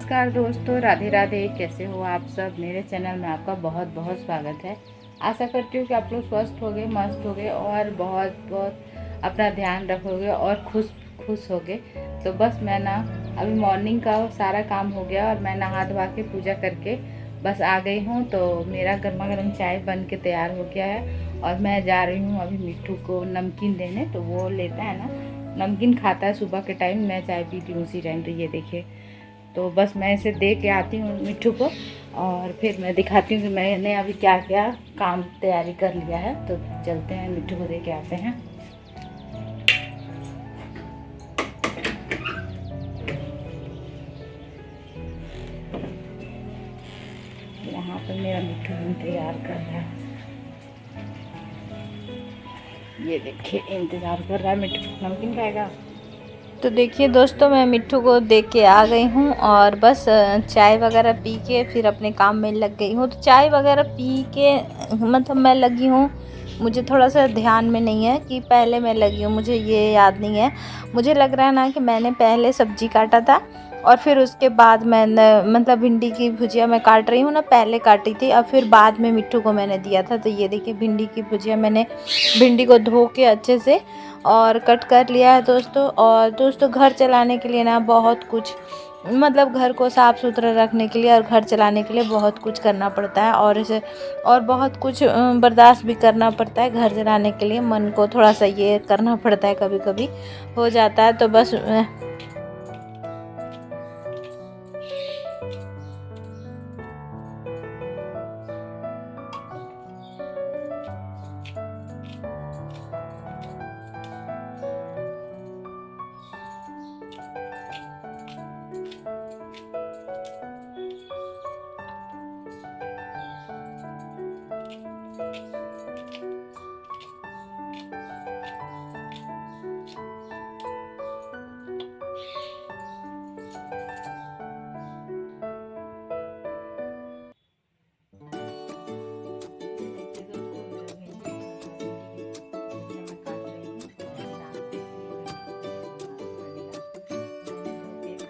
नमस्कार दोस्तों, राधे राधे। कैसे हो आप सब? मेरे चैनल में आपका बहुत बहुत स्वागत है। आशा करती हूँ कि आप लोग स्वस्थ होगे, मस्त होगे और बहुत बहुत अपना ध्यान रखोगे और खुश खुश होगे। तो बस मैं ना अभी मॉर्निंग का सारा काम हो गया और मैं नहा धोवा के पूजा करके बस आ गई हूँ। तो मेरा गर्मा गर्म चाय बन के तैयार हो गया है और मैं जा रही हूँ अभी मिट्ठू को नमकीन देने। तो वो लेता है ना, नमकीन खाता है सुबह के टाइम, मैं चाय पीती हूँ उसी टाइम। तो ये देखिए, तो बस मैं इसे दे के आती हूँ मिट्ठू को और फिर मैं दिखाती हूँ कि मैंने अभी क्या क्या काम तैयारी कर लिया है। तो चलते हैं, मिट्ठू को दे के आते हैं। यहाँ पर मेरा मिट्ठू इंतज़ार कर रहा है। ये देखिए, इंतज़ार कर रहा है। मिट्ठू नमकीन खाएगा। तो देखिए दोस्तों, मैं मिट्ठू को देख के आ गई हूँ और बस चाय वगैरह पी के फिर अपने काम में लग गई हूँ। तो चाय वगैरह पी के मतलब मैं लगी हूँ, मुझे थोड़ा सा ध्यान में नहीं है कि पहले मैं लगी हूँ, मुझे ये याद नहीं है। मुझे लग रहा है ना कि मैंने पहले सब्जी काटा था और फिर उसके बाद मैंने मतलब भिंडी की भुजिया मैं काट रही हूँ ना, पहले काटी थी और फिर बाद में मिट्ठू को मैंने दिया था। तो ये देखिए, भिंडी की भुजिया मैंने भिंडी को धो के अच्छे से और कट कर लिया है दोस्तों। और दोस्तों, घर चलाने के लिए ना बहुत कुछ मतलब घर को साफ़ सुथरा रखने के लिए और घर चलाने के लिए बहुत कुछ करना पड़ता है और इसे और बहुत कुछ बर्दाश्त भी करना पड़ता है। घर चलाने के लिए मन को थोड़ा सा ये करना पड़ता है, कभी कभी हो जाता है। तो बस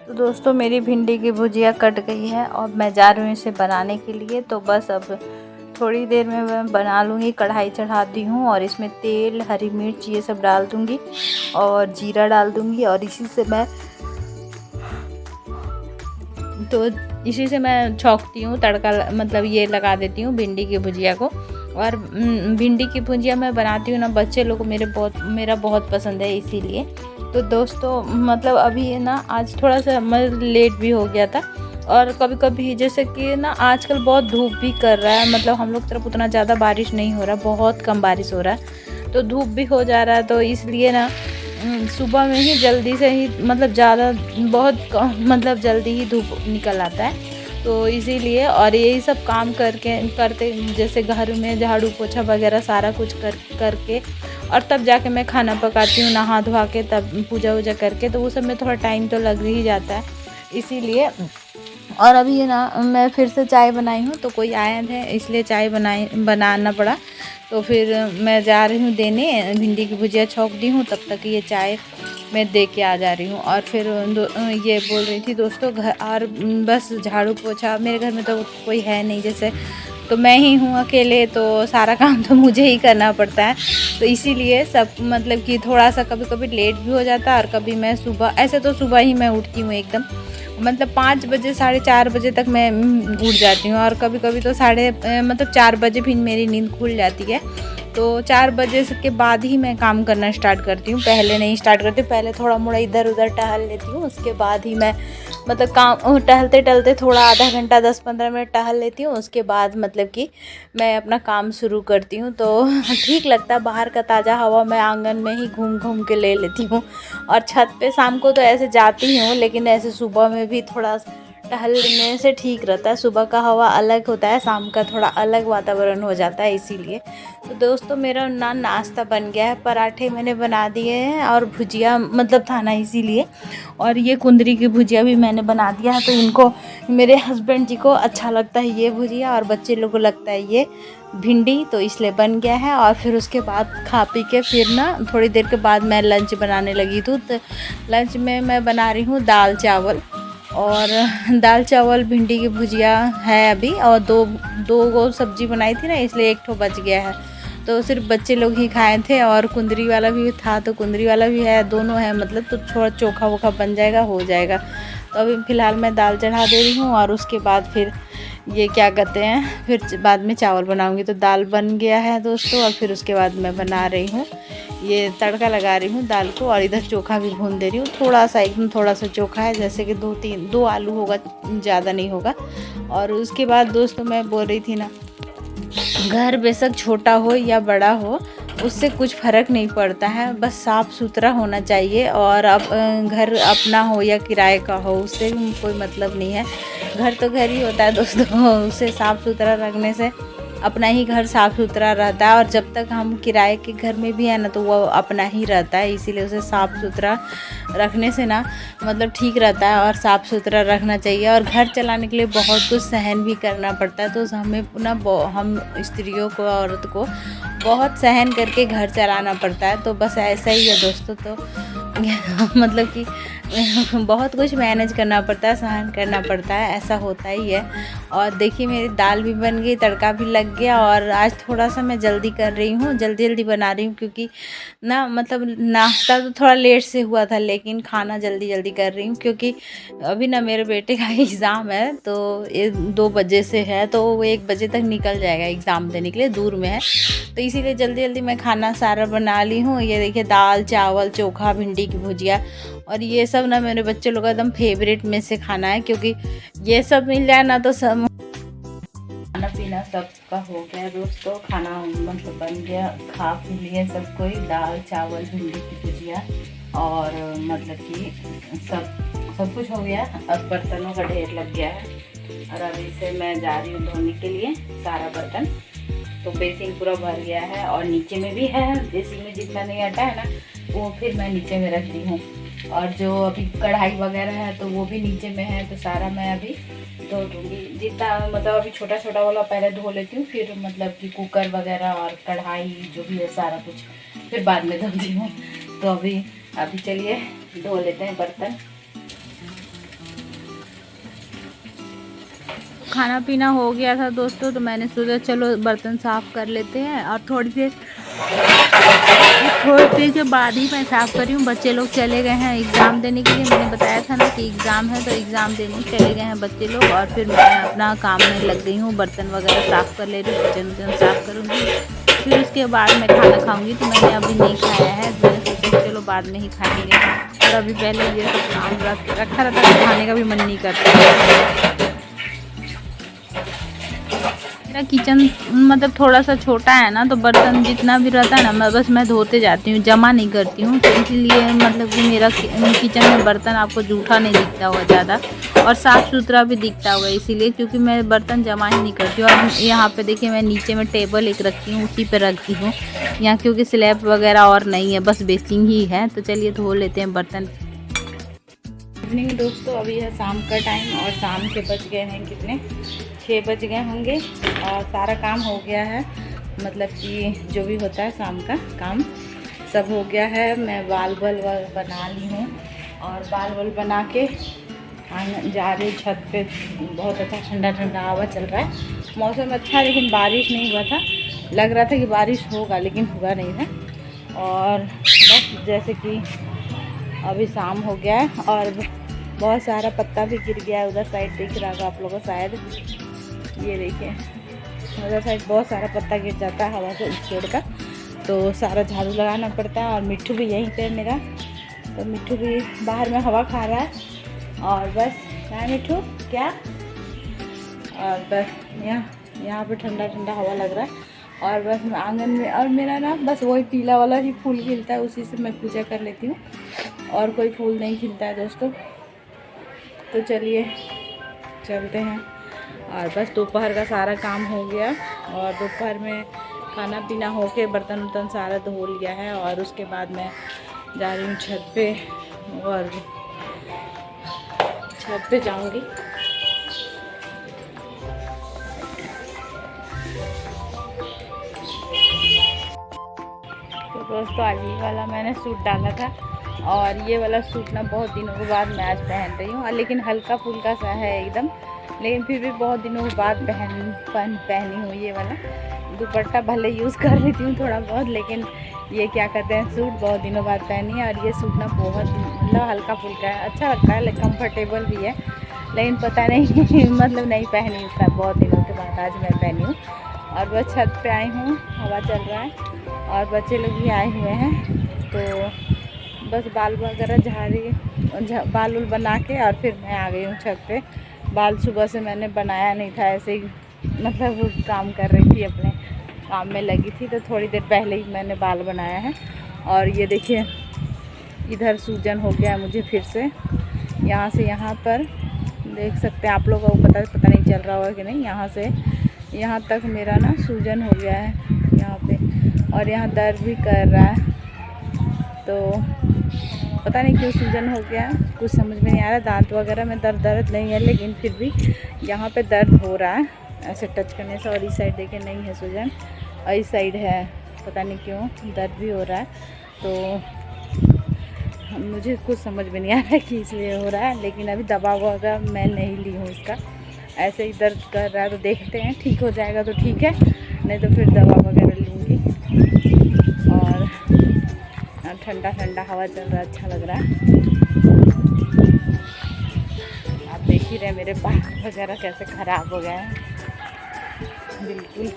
तो दोस्तों, मेरी भिंडी की भुजिया कट गई है और मैं जा रही हूँ इसे बनाने के लिए। तो बस अब थोड़ी देर में मैं बना लूँगी। कढ़ाई चढ़ाती हूँ और इसमें तेल, हरी मिर्च ये सब डाल दूँगी और जीरा डाल दूँगी और इसी से मैं छौंकती हूँ, तड़का मतलब ये लगा देती हूँ भिंडी की भुजिया को। और भिंडी की भुजिया मैं बनाती हूँ ना, बच्चे लोग को मेरा बहुत पसंद है, इसीलिए। तो दोस्तों, मतलब अभी ना आज थोड़ा सा मतलब लेट भी हो गया था और कभी कभी जैसे कि ना आजकल बहुत धूप भी कर रहा है। मतलब हम लोग तरफ उतना ज़्यादा बारिश नहीं हो रहा, बहुत कम बारिश हो रहा है, तो धूप भी हो जा रहा है। तो इसलिए ना सुबह में ही जल्दी से ही मतलब ज़्यादा मतलब जल्दी ही धूप निकल आता है। तो इसीलिए और यही सब काम करते जैसे घर में झाड़ू पोछा वगैरह सारा कुछ करके और तब जाके मैं खाना पकाती हूँ, नहा धोवा के, तब पूजा वूजा करके। तो वो सब में थोड़ा टाइम तो लग ही जाता है, इसीलिए। और अभी ना मैं फिर से चाय बनाई हूँ, तो कोई आए थे इसलिए चाय बनाना पड़ा। तो फिर मैं जा रही हूँ देने, भिंडी की भुजिया छौंक दी हूँ, तब तक ये चाय मैं दे के आ जा रही हूँ। और फिर ये बोल रही थी दोस्तों, घर और बस झाड़ू पोछा, मेरे घर में तो कोई है नहीं, जैसे तो मैं ही हूँ अकेले, तो सारा काम तो मुझे ही करना पड़ता है। तो इसीलिए सब मतलब कि थोड़ा सा कभी कभी लेट भी हो जाता है और कभी मैं सुबह, ऐसे तो सुबह ही मैं उठती हूँ एकदम, मतलब 5 बजे 4:30 बजे तक मैं उठ जाती हूँ। और कभी कभी तो 4 बजे भी मेरी नींद खुल जाती है। तो 4 बजे के बाद ही मैं काम करना स्टार्ट करती हूँ, पहले नहीं स्टार्ट करती। पहले थोड़ा मोड़ा इधर उधर टहल लेती हूँ, उसके बाद ही मैं मतलब काम टहलते टहलते थोड़ा आधा घंटा 10-15 मिनट टहल लेती हूँ, उसके बाद मतलब कि मैं अपना काम शुरू करती हूँ। तो ठीक लगता है, बाहर का ताज़ा हवा मैं आंगन में ही घूम घूम के ले लेती हूँ। और छत पे शाम को तो ऐसे जाती हूँ, लेकिन ऐसे सुबह में भी थोड़ा टहलने से ठीक रहता है। सुबह का हवा अलग होता है, शाम का थोड़ा अलग वातावरण हो जाता है, इसीलिए। तो दोस्तों, मेरा नाश्ता बन गया है। पराठे मैंने बना दिए हैं और भुजिया मतलब था ना, इसीलिए। और ये कुंदरी की भुजिया भी मैंने बना दिया है। तो इनको, मेरे हस्बैंड जी को अच्छा लगता है ये भुजिया और बच्चे लोगों को लगता है ये भिंडी, तो इसलिए बन गया है। और फिर उसके बाद खा पी के फिर ना थोड़ी देर के बाद मैं लंच बनाने लगी थी। तो लंच में मैं बना रही हूँ दाल चावल और दाल चावल भिंडी की भुजिया है अभी, और दो गो सब्जी बनाई थी ना, इसलिए एक ठो बच गया है। तो सिर्फ बच्चे लोग ही खाए थे, और कुंदरी वाला भी था तो कुंदरी वाला भी है, दोनों है मतलब, तो थोड़ा चोखा वोखा बन जाएगा, हो जाएगा। तो अभी फ़िलहाल मैं दाल चढ़ा दे रही हूँ, और उसके बाद फिर ये क्या कहते हैं, फिर बाद में चावल बनाऊँगी। तो दाल बन गया है दोस्तों, और फिर उसके बाद मैं बना रही हूँ, ये तड़का लगा रही हूँ दाल को, और इधर चोखा भी भून दे रही हूँ। थोड़ा सा एकदम थोड़ा सा चोखा है, जैसे कि दो आलू होगा, ज़्यादा नहीं होगा। और उसके बाद दोस्तों मैं बोल रही थी ना, घर बेशक छोटा हो या बड़ा हो, उससे कुछ फ़र्क नहीं पड़ता है, बस साफ़ सुथरा होना चाहिए। और अब घर अपना हो या किराए का हो, उससे कोई मतलब नहीं है। घर तो घर ही होता है दोस्तों, उसे साफ़ सुथरा रखने से अपना ही घर साफ़ सुथरा रहता है। और जब तक हम किराए के घर में भी है ना, तो वो अपना ही रहता है, इसीलिए उसे साफ़ सुथरा रखने से ना मतलब ठीक रहता है, और साफ़ सुथरा रखना चाहिए। और घर चलाने के लिए बहुत कुछ सहन भी करना पड़ता है, तो हमें हम स्त्रियों को, औरत को बहुत सहन करके घर चलाना पड़ता है। तो बस ऐसा ही है दोस्तों। तो मतलब कि बहुत कुछ मैनेज करना पड़ता है, सहन करना पड़ता है, ऐसा होता ही है। और देखिए मेरी दाल भी बन गई, तड़का भी लग गया, और आज थोड़ा सा मैं जल्दी कर रही हूँ, जल्दी जल्दी बना रही हूँ, क्योंकि ना मतलब नाश्ता तो थोड़ा लेट से हुआ था, लेकिन खाना जल्दी जल्दी कर रही हूँ, क्योंकि अभी ना मेरे बेटे का एग्ज़ाम है, तो ये 2 बजे से है, तो वो 1 बजे तक निकल जाएगा एग्ज़ाम देने के लिए, दूर में है। तो इसीलिए जल्दी जल्दी मैं खाना सारा बना ली हूँ। ये देखिए दाल चावल चोखा भिंडी की भुजिया, और ये सब ना मेरे बच्चे लोग का एकदम फेवरेट में से खाना है, क्योंकि ये सब मिल जाए ना तो सब खाना पीना सबका हो गया दोस्तों। खाना मतलब बन गया, खा पी लिए सब कोई, दाल चावल भिंडी की भुजिया, और मतलब कि सब कुछ हो गया। अब बर्तनों का ढेर लग गया है, और अभी से मैं जा रही हूँ धोने के लिए सारा बर्तन। तो बेसिन पूरा भर गया है, और नीचे में भी है, बेसिन में जितना नहीं हटा है ना, वो फिर मैं नीचे में रखती हूँ। और जो अभी कढ़ाई वगैरह है तो वो भी नीचे में है, तो सारा मैं अभी धो दूँगी। जितना मतलब अभी छोटा छोटा वाला पहले धो लेती हूँ, फिर मतलब कि कुकर वगैरह और कढ़ाई जो भी है सारा कुछ फिर बाद में धोती हूँ। तो अभी चलिए धो लेते हैं बर्तन। खाना पीना हो गया था दोस्तों, तो मैंने सोचा चलो बर्तन साफ़ कर लेते हैं, और थोड़ी देर के बाद ही मैं साफ़ कर रही हूँ। बच्चे लोग चले गए हैं एग्ज़ाम देने के लिए, मैंने बताया था ना कि एग्ज़ाम है, तो एग्ज़ाम देने चले गए हैं बच्चे लोग, और फिर मैं अपना काम में लग गई हूँ, बर्तन वगैरह साफ़ कर ले रही हूँ, किचन साफ़ करूँगी, फिर उसके बाद मैं खाना खाऊँगी। तो मैंने अभी नहीं खाया है, मैंने सोचा चलो बाद में ही खाएँगे, और अभी पहले ये सब काम रखा रहता है, खाने का भी मन नहीं करता। मेरा किचन मतलब थोड़ा सा छोटा है ना, तो बर्तन जितना भी रहता है ना, मैं धोते जाती हूँ, जमा नहीं करती हूँ। तो इसीलिए मतलब कि मेरा किचन में बर्तन आपको जूठा नहीं दिखता होगा ज़्यादा, और साफ़ सुथरा भी दिखता होगा, इसीलिए क्योंकि मैं बर्तन जमा ही नहीं करती हूँ। और यहाँ पे देखिए मैं नीचे में टेबल एक रखती हूँ, उसी पे रखती हूँ यहाँ, क्योंकि स्लैब वगैरह और नहीं है, बस बेसिंग ही है। तो चलिए धो लेते हैं बर्तन। इवनिंग दोस्तों, अभी है शाम का टाइम, और शाम के बज गए हैं कितने, 6 बज गए होंगे, और सारा काम हो गया है, मतलब कि जो भी होता है शाम का काम सब हो गया है। मैं बाल बना ली हूँ, और बाल बना के जा रही हूँ छत पे। बहुत अच्छा ठंडा ठंडा हवा चल रहा है, मौसम अच्छा, लेकिन बारिश नहीं हुआ था, लग रहा था कि बारिश होगा लेकिन हुआ नहीं था। और बस जैसे कि अभी शाम हो गया है, और बहुत सारा पत्ता भी गिर गया है, उधर साइड दिख रहा होगा आप लोगों को शायद, ये देखिए उधर साइड बहुत सारा पत्ता गिर जाता है हवा से उस पेड़ का, तो सारा झाड़ू लगाना पड़ता है। और मिट्ठू भी यहीं पे मेरा, तो मिट्ठू भी बाहर में हवा खा रहा है, और बस क्या मिट्ठू क्या, और बस यहाँ पे ठंडा ठंडा हवा लग रहा है, और बस आंगन में, और मेरा ना बस वही पीला वाला ही फूल खिलता है, उसी से मैं पूजा कर लेती हूँ, और कोई फूल नहीं खिलता है दोस्तों। तो चलिए चलते हैं। और बस दोपहर का सारा काम हो गया, और दोपहर में खाना पीना हो के बर्तन वर्तन सारा धो लिया है, और उसके बाद मैं जा रही हूँ छत पे, और छत पे जाऊँगी। तो दोस्तों आज ये वाला मैंने सूट डाला था, और ये वाला सूट ना बहुत दिनों के बाद मैं आज पहन रही हूँ, लेकिन हल्का फुल्का सा है एकदम, लेकिन फिर भी बहुत दिनों के बाद पहनी हूँ ये वाला। दुपट्टा भले यूज़ कर लेती हूँ थोड़ा बहुत, लेकिन ये क्या कहते हैं सूट बहुत दिनों बाद पहनी है। और ये सूट ना बहुत मतलब हल्का फुल्का है, अच्छा लगता है, लेकिन कम्फर्टेबल भी है, लेकिन पता नहीं मतलब नहीं पहनी इसका बहुत दिनों के बाद आज मैं पहनी हूँ। और बस छत पे आई हूँ, हवा चल रहा है और बच्चे लोग भी आए हुए हैं, तो बस बाल वगैरह बाल उल बना के और फिर मैं आ गई हूँ छत पे। बाल सुबह से मैंने बनाया नहीं था, ऐसे ही मतलब काम कर रही थी, अपने काम में लगी थी, तो थोड़ी देर पहले ही मैंने बाल बनाया है। और ये देखिए इधर सूजन हो गया है मुझे फिर से, यहाँ से यहाँ पर देख सकते हैं आप लोगों को, पता नहीं चल रहा होगा कि नहीं, यहाँ से यहाँ तक मेरा ना सूजन हो गया है यहाँ पे, और यहाँ दर्द भी कर रहा है, तो पता नहीं क्यों सूजन हो गया, कुछ समझ में नहीं आ रहा। दांत वगैरह में दर्द नहीं है, लेकिन फिर भी यहाँ पे दर्द हो रहा है ऐसे टच करने से। और इस साइड देखे नहीं है सूजन, और इस साइड है, पता नहीं क्यों दर्द भी हो रहा है, तो मुझे कुछ समझ में नहीं आ रहा है कि इसलिए हो रहा है। लेकिन अभी दवा वगैरह मैं नहीं ली हूँ इसका, ऐसे ही दर्द कर रहा है, तो देखते हैं ठीक हो जाएगा तो ठीक है, नहीं तो फिर दवा वगैरह लूँगी। और ठंडा ठंडा हवा चल रहा है, अच्छा लग रहा है। आप देख ही रहे मेरे बाल वगैरह कैसे ख़राब हो गए हैं बिल्कुल।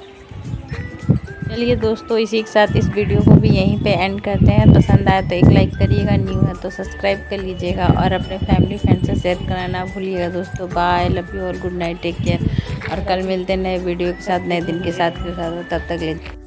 चलिए दोस्तों, इसी के साथ इस वीडियो को भी यहीं पे एंड करते हैं। पसंद आया तो एक लाइक करिएगा, न्यू है तो सब्सक्राइब कर लीजिएगा, और अपने फैमिली फ्रेंड से शेयर करना ना भूलिएगा दोस्तों। बाय, लव यू और गुड नाइट, टेक केयर। और कल मिलते हैं नए वीडियो के साथ, नए दिन के साथ, तब तक ले